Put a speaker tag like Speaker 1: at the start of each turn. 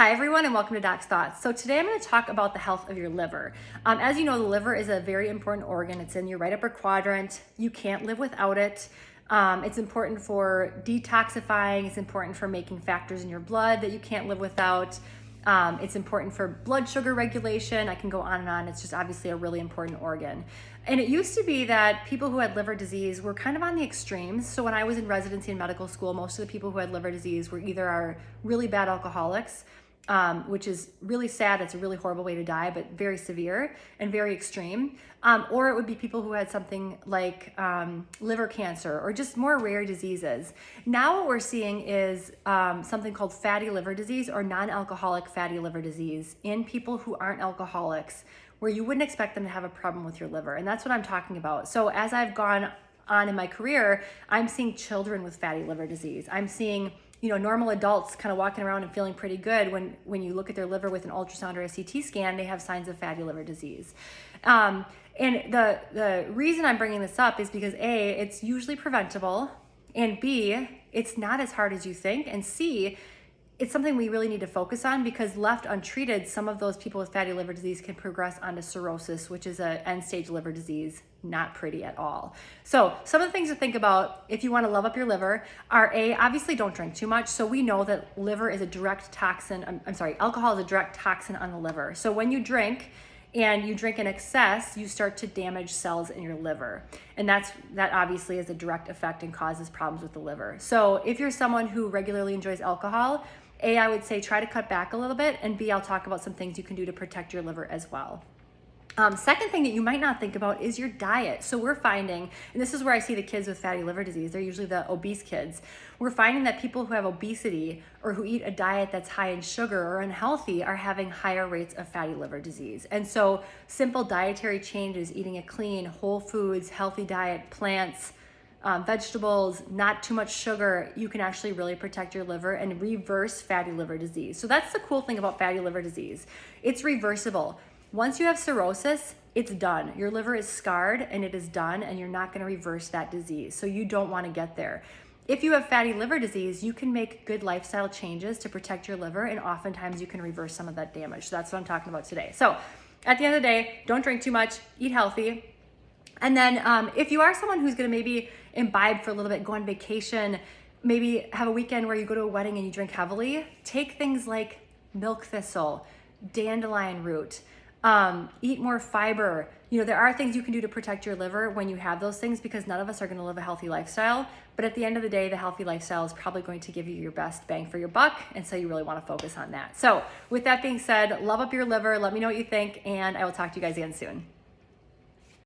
Speaker 1: Hi everyone and welcome to Doc's Thoughts. So today I'm going to talk about the health of your liver. As you know, the liver is a very important organ. It's in your right upper quadrant. You can't live without it. It's important for detoxifying. It's important for making factors in your blood that you can't live without. It's important for blood sugar regulation. I can go on and on. It's just obviously a really important organ. And it used to be that people who had liver disease were kind of on the extremes. So when I was in residency in medical school, most of the people who had liver disease were either are really bad alcoholics, which is really sad. It's a really horrible way to die, but very severe and very extreme. Or it would be people who had something like liver cancer or just more rare diseases. Now what we're seeing is something called fatty liver disease or non-alcoholic fatty liver disease in people who aren't alcoholics, where you wouldn't expect them to have a problem with your liver. And that's what I'm talking about. So as I've gone on in my career, I'm seeing children with fatty liver disease. I'm seeing normal adults kind of walking around and feeling pretty good when you look at their liver with an ultrasound or a CT scan, they have signs of fatty liver disease. And the reason I'm bringing this up is because A, it's usually preventable, and B, it's not as hard as you think, and C, it's something we really need to focus on because left untreated, some of those people with fatty liver disease can progress onto cirrhosis, which is an end-stage liver disease. Not pretty at all. So some of the things to think about if you want to love up your liver are obviously don't drink too much. So we know that liver is a direct toxin. Alcohol is a direct toxin on the liver. So when you drink and you drink in excess, you start to damage cells in your liver. And that obviously is a direct effect and causes problems with the liver. So if you're someone who regularly enjoys alcohol, I would say try to cut back a little bit, and B, I'll talk about some things you can do to protect your liver as well. Second thing that you might not think about is your diet. So we're finding, and this is where I see the kids with fatty liver disease, they're usually the obese kids. We're finding that people who have obesity or who eat a diet that's high in sugar or unhealthy are having higher rates of fatty liver disease. And so simple dietary changes, eating a clean, whole foods, healthy diet, plants, vegetables, not too much sugar, you can actually really protect your liver and reverse fatty liver disease. So that's the cool thing about fatty liver disease. It's reversible. Once you have cirrhosis, it's done. Your liver is scarred and it is done, and you're not going to reverse that disease. So you don't want to get there. If you have fatty liver disease, you can make good lifestyle changes to protect your liver, and oftentimes you can reverse some of that damage. So that's what I'm talking about today. So at the end of the day, don't drink too much, eat healthy. And then if you are someone who's going to maybe imbibe for a little bit, go on vacation, maybe have a weekend where you go to a wedding and you drink heavily, take things like milk thistle, dandelion root, eat more fiber. There are things you can do to protect your liver when you have those things, because none of us are going to live a healthy lifestyle. But at the end of the day, the healthy lifestyle is probably going to give you your best bang for your buck. And so you really want to focus on that. So with that being said, love up your liver. Let me know what you think, and I will talk to you guys again soon.